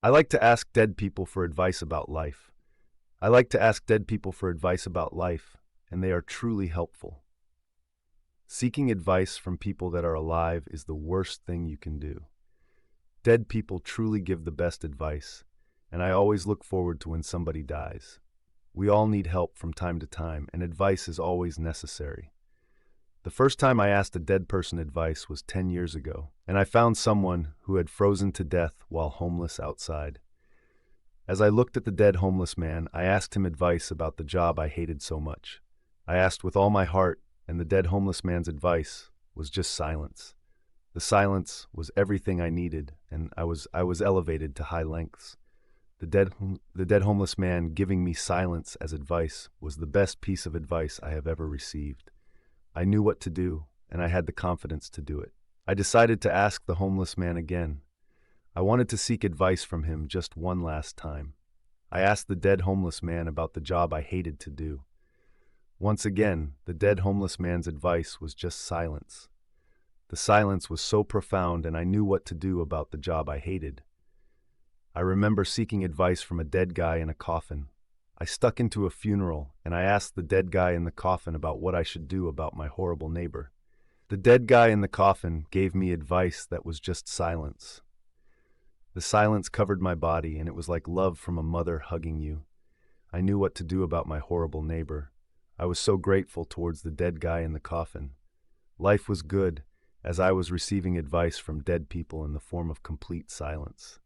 I like to ask dead people for advice about life. I like to ask dead people for advice about life, and they are truly helpful. Seeking advice from people that are alive is the worst thing you can do. Dead people truly give the best advice, and I always look forward to when somebody dies. We all need help from time to time, and advice is always necessary. The first time I asked a dead person advice was 10 years ago, and I found someone who had frozen to death while homeless outside. As I looked at the dead homeless man, I asked him advice about the job I hated so much. I asked with all my heart, and the dead homeless man's advice was just silence. The silence was everything I needed, and I was elevated to high lengths. The dead homeless man giving me silence as advice was the best piece of advice I have ever received. I knew what to do, and I had the confidence to do it. I decided to ask the homeless man again. I wanted to seek advice from him just one last time. I asked the dead homeless man about the job I hated to do. Once again, the dead homeless man's advice was just silence. The silence was so profound, and I knew what to do about the job I hated. I remember seeking advice from a dead guy in a coffin. I stuck into a funeral, and I asked the dead guy in the coffin about what I should do about my horrible neighbor. The dead guy in the coffin gave me advice that was just silence. The silence covered my body, and it was like love from a mother hugging you. I knew what to do about my horrible neighbor. I was so grateful towards the dead guy in the coffin. Life was good, as I was receiving advice from dead people in the form of complete silence.